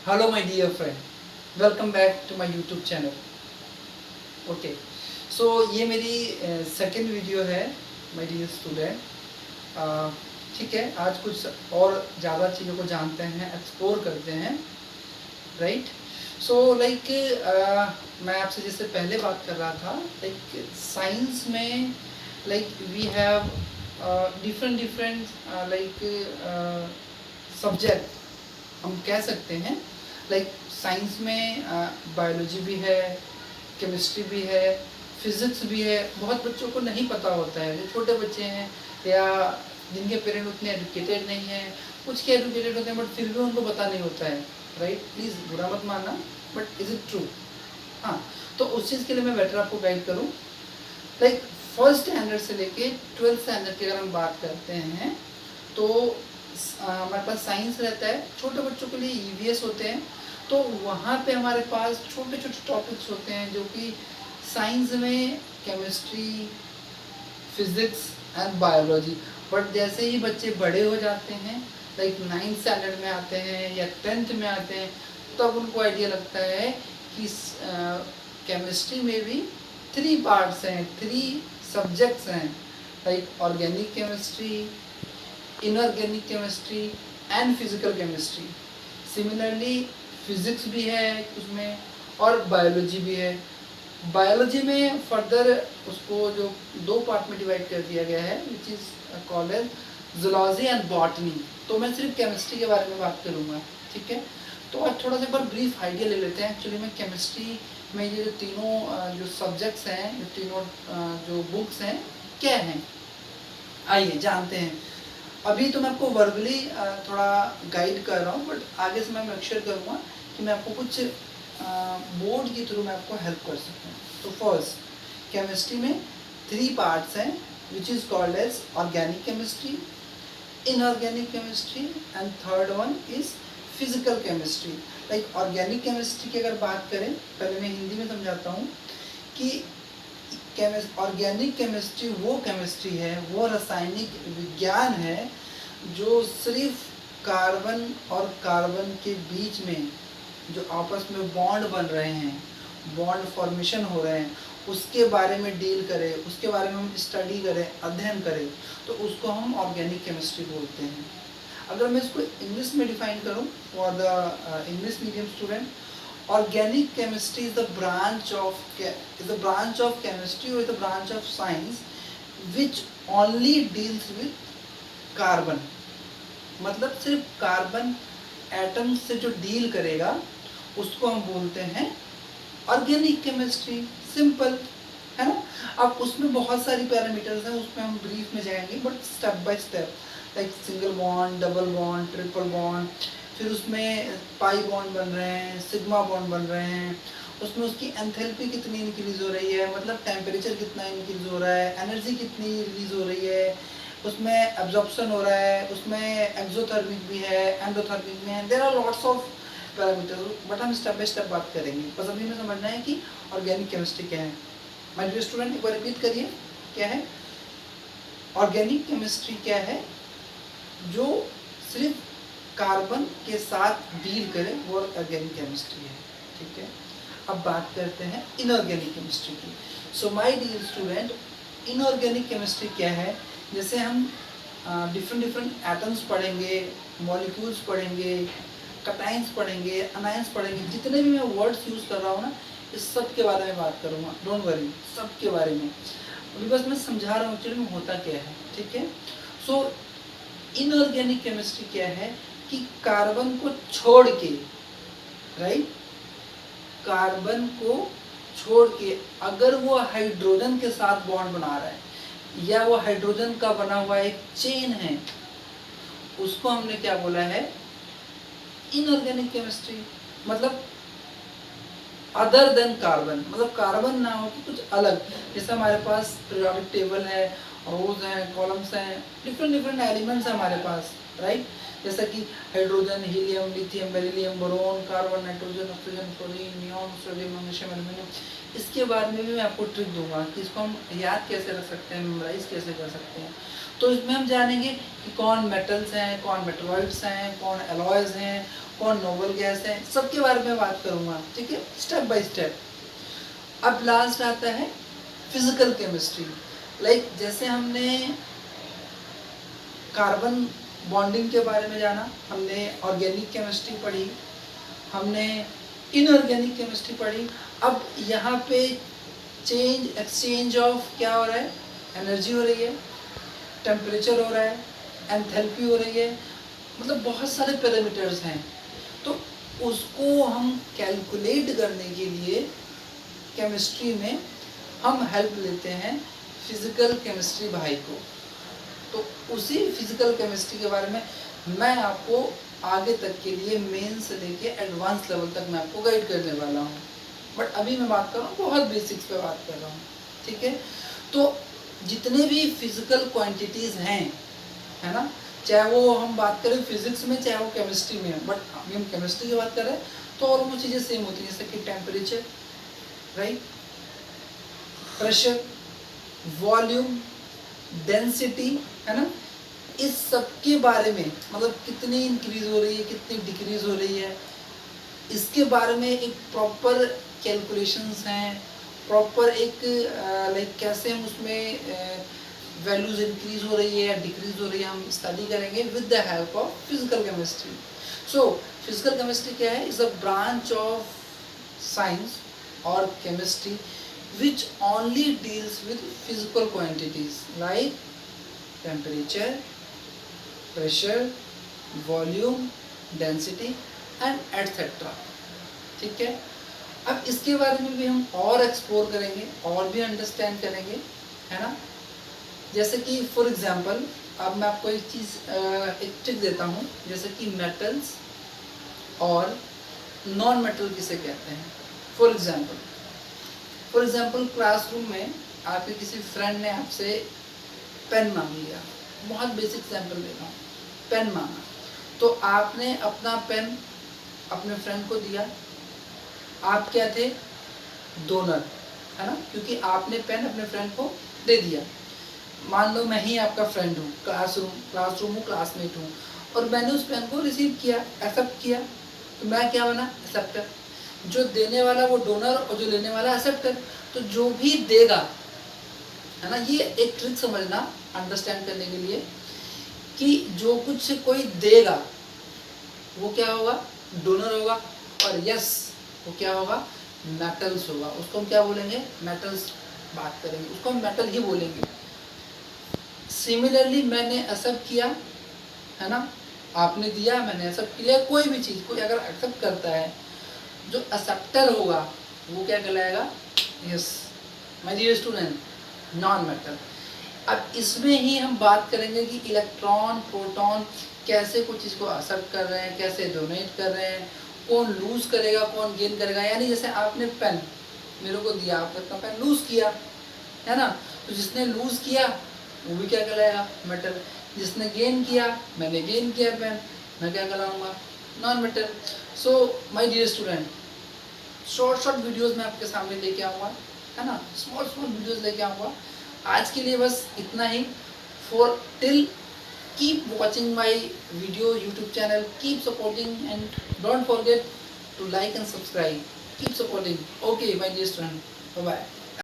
Hello my dear friend, welcome back to my YouTube channel. Okay, so ये मेरी second video है my dear student. ठीक है, आज कुछ और ज़्यादा चीज़ों को जानते हैं, एक्सप्लोर करते हैं, राइट. सो लाइक मैं आपसे जैसे पहले बात कर रहा था, लाइक साइंस में like we have different different like subject हम कह सकते हैं. लाइक साइंस में बायोलॉजी भी है, केमिस्ट्री भी है, फिज़िक्स भी है. बहुत बच्चों को नहीं पता होता है, जो छोटे बच्चे हैं या जिनके पेरेंट उतने एजुकेटेड नहीं हैं, कुछ के एजुकेटेड होते हैं बट फिर भी उनको पता नहीं होता है, राइट. प्लीज़ बुरा मत मानना, बट इज़ इट ट्रू. हाँ, तो उस चीज़ के लिए मैं बेटर आपको गाइड करूँ. लाइक फर्स्ट स्टैंडर्ड से लेके 12th स्टैंडर्ड की अगर हम बात करते हैं तो हमारे पास साइंस रहता है. छोटे बच्चों के लिए ईवीएस होते हैं, तो वहाँ पे हमारे पास छोटे छोटे टॉपिक्स होते हैं जो कि साइंस में chemistry, physics and biology. But जैसे ही बच्चे बड़े हो जाते हैं, लाइक 9th स्टैंडर्ड में आते हैं या 10th में आते हैं, तब उनको आइडिया लगता है कि केमिस्ट्री में भी 3 पार्ट्स हैं, 3 सब्जेक्ट्स हैं, like organic chemistry, inorganic chemistry and physical chemistry. Similarly physics भी है उसमें और बायोलॉजी भी है. बायोलॉजी में फर्दर उसको जो 2 पार्ट में डिवाइड कर दिया गया है, which is called as zoology and botany. तो मैं सिर्फ केमिस्ट्री के बारे में बात करूँगा, ठीक है. तो आज थोड़ा सा एक बार ब्रीफ आइडिया ले लेते हैं. एक्चुअली में केमिस्ट्री में ये जो तीनों जो सब्जेक्ट्स हैं, जो तीनों जो बुक्स हैं, क्या हैं, आइए जानते हैं. अभी तो मैं आपको वर्बली थोड़ा गाइड कर रहा हूँ, बट आगे से मैं मेक श्योर करूँगा कि मैं आपको कुछ बोर्ड के थ्रू मैं आपको हेल्प कर सकूँ. तो फर्स्ट केमिस्ट्री में 3 पार्ट्स हैं, which is called as organic chemistry, inorganic chemistry and third one is physical chemistry. Like organic chemistry की अगर बात करें, पहले मैं हिंदी में समझाता हूँ कि ऑर्गेनिक केमिस्ट्री वो केमिस्ट्री है, वो रासायनिक विज्ञान है जो सिर्फ कार्बन और कार्बन के बीच में जो आपस में बॉन्ड बन रहे हैं, बॉन्ड फॉर्मेशन हो रहे हैं, उसके बारे में डील करें, उसके बारे में हम स्टडी करें, अध्ययन करें, तो उसको हम ऑर्गेनिक केमिस्ट्री बोलते हैं. अगर मैं इसको इंग्लिश में डिफाइन करूँ for the English medium student, organic chemistry is the branch of chemistry or the branch of science which only deals with carbon. मतलब सिर्फ कार्बन एटम से जो डील करेगा उसको हम बोलते हैं ऑर्गेनिक केमिस्ट्री. सिंपल है ना. अब उसमें बहुत सारी पैरामीटर्स हैं, उसमें हम ब्रीफ में जाएंगे, but step by step. Like single bond, double bond, triple bond, फिर उसमें पाई बॉन्ड बन रहे हैं, सिग्मा बॉन्ड बन रहे हैं, उसमें उसकी एंथैल्पी कितनी इंक्रीज हो रही है, मतलब टेम्परेचर कितना इंक्रीज हो रहा है, एनर्जी कितनी रिलीज हो रही है, उसमें एब्जॉर्प्शन हो रहा है, उसमें एक्सोथर्मिक भी है, एंडोथर्मिक में है. There are lots of parameters, but हम स्टेप बाय स्टेप बात करेंगे. बस अभी हमें समझना है कि ऑर्गेनिक केमिस्ट्री क्या है. माय डियर स्टूडेंट, एक बार रिपीट करिए, क्या है ऑर्गेनिक केमिस्ट्री? क्या है जो सिर्फ कार्बन के साथ डील करे, वो ऑर्गेनिक केमिस्ट्री है, ठीक है. अब बात करते हैं इनऑर्गेनिक केमिस्ट्री की. So my dear student, inorganic chemistry क्या है? जैसे हम डिफरेंट डिफरेंट एटम्स पढ़ेंगे, मॉलिक्यूल्स पढ़ेंगे, कटाइंस पढ़ेंगे, अनाइंस पढ़ेंगे, जितने भी मैं वर्ड्स यूज़ कर रहा हूँ ना, इस सब के बारे में बात करूँगा. डोंट वरी, सब के बारे में. बिकॉज मैं समझा रहा हूँ एक्चुअली में होता क्या है, ठीक है. सो इनऑर्गेनिक केमिस्ट्री क्या है कि कार्बन को छोड़ के, राइट, कार्बन को छोड़ के अगर वो हाइड्रोजन के साथ बॉन्ड बना रहा है या वो हाइड्रोजन का बना हुआ एक चेन है, उसको हमने क्या बोला है? Inorganic chemistry. मतलब अदर देन कार्बन, मतलब कार्बन ना हो कि कुछ अलग. जैसे हमारे पास पीरियोडिक टेबल है, रोज हैं, कॉलम्स हैं, डिफरेंट डिफरेंट एलिमेंट्स हैं हमारे पास, राइट. जैसा कि hydrogen, helium, lithium, beryllium, boron, carbon, nitrogen, oxygen, fluorine, neon, sodium, magnesium, aluminium. इसके बारे में भी मैं आपको ट्रिक दूंगा कि इसको हम याद कैसे रख सकते हैं, मेमोराइज कैसे कर सकते हैं. तो इसमें हम जानेंगे कि कौन मेटल्स हैं, कौन मेटलॉइड्स हैं, कौन एलॉयज हैं, कौन नोबल गैस है, सबके बारे में बात करूँगा, ठीक है, स्टेप बाय स्टेप। अब लास्ट आता है फिजिकल केमिस्ट्री। लाइक जैसे हमने कार्बन बॉन्डिंग के बारे में जाना, हमने ऑर्गेनिक केमिस्ट्री पढ़ी, हमने इनऑर्गेनिक केमिस्ट्री पढ़ी। अब यहाँ पे चेंज एक्सचेंज ऑफ क्या हो रहा है, एनर्जी हो रही है, टेम्परेचर हो रहा है, एंथैल्पी हो रही है, मतलब बहुत सारे पैरामीटर्स हैं। तो उसको हम कैलकुलेट करने के लिए केमिस्ट्री में हम हेल्प लेते हैं फिजिकल केमिस्ट्री भाई को। तो उसी फिजिकल केमिस्ट्री के बारे में मैं आपको आगे तक के लिए मेन से लेके एडवांस लेवल तक मैं आपको गाइड करने वाला हूँ। बट अभी मैं बात कर रहा हूँ बहुत बेसिक्स पे बात कर रहा हूँ, ठीक है। तो जितने भी फिजिकल क्वांटिटीज़ हैं, है ना, चाहे वो हम बात करें फिजिक्स में चाहे वो केमिस्ट्री में है, बट अभी हम केमिस्ट्री की बात कर रहे हैं तो और वो चीज़ें सेम होती हैं, जैसे कि temperature, right, pressure, volume, density, है ना, इस सब के बारे में, मतलब कितनी इंक्रीज हो रही है, कितनी डिक्रीज हो रही है, इसके बारे में एक प्रॉपर कैलकुलेशंस हैं, प्रॉपर एक लाइक कैसे हम उसमें वैल्यूज इंक्रीज हो रही है या डिक्रीज हो रही है, हम स्टडी करेंगे with the help of physical chemistry. So physical chemistry क्या है, is a branch of science और chemistry which only deals with physical quantities like temperature, pressure, volume, density and etc. ठीक है। अब इसके बारे में भी हम और एक्सप्लोर करेंगे और भी अंडरस्टैंड करेंगे, है ना। जैसे कि फॉर एग्जांपल अब मैं आपको एक चीज़ एक ट्रिक देता हूँ, जैसे कि मेटल्स और नॉन मेटल किसे कहते हैं। फॉर एग्जांपल क्लासरूम में आपके किसी फ्रेंड ने आपसे पेन मांग लिया, बहुत बेसिक एग्जांपल दे रहा हूँ, पेन मांगा, तो आपने अपना पेन अपने फ्रेंड को दिया, आप क्या थे, डोनर, है ना, क्योंकि आपने पेन अपने फ्रेंड को दे दिया। मान लो मैं ही आपका फ्रेंड हूँ, क्लासरूम हूँ, क्लासमेट हूँ, और मैंने उस पेन को रिसीव किया, एक्सेप्ट किया, तो मैं क्या बना, एक्सेप्टर। जो देने वाला वो डोनर और जो लेने वाला एक्सेप्टर। तो जो भी देगा, है ना, ये एक ट्रिक समझना अंडरस्टैंड करने के लिए कि जो कुछ कोई देगा वो क्या होगा, डोनर होगा, और यस वो क्या होगा, मेटल्स होगा। उसको हम क्या बोलेंगे, मेटल्स बात करेंगे, उसको हम मेटल ही बोलेंगे। सिमिलरली मैंने एक्सेप्ट किया, है ना, आपने दिया, मैंने एक्सेप्ट किया, कोई भी चीज़ कोई अगर एक्सेप्ट करता है, जो एक्सेप्टर होगा वो क्या कहलाएगा, yes my dear student, non metal. अब इसमें ही हम बात करेंगे कि इलेक्ट्रॉन प्रोटॉन कैसे कुछ चीज़ को एक्सेप्ट कर रहे हैं, कैसे डोनेट कर रहे हैं, कौन लूज करेगा कौन गेन करेगा। यानी जैसे आपने पेन मेरे को दिया, आपने अपना पेन लूज किया, है ना, तो जिसने लूज किया वो भी क्या कहलाएगा, मेटल। जिसने गेन किया, मैंने गेन किया पेन, मैं क्या कहलाऊंगा, non metal. So my dear student, short videos में आपके सामने लेके आऊँगा, है ना, स्मॉल वीडियोस लेके आऊँगा। आज के लिए बस इतना ही। For till keep watching my video YouTube channel, keep supporting and don't forget to like and subscribe, keep supporting. Okay my dear student, bye bye.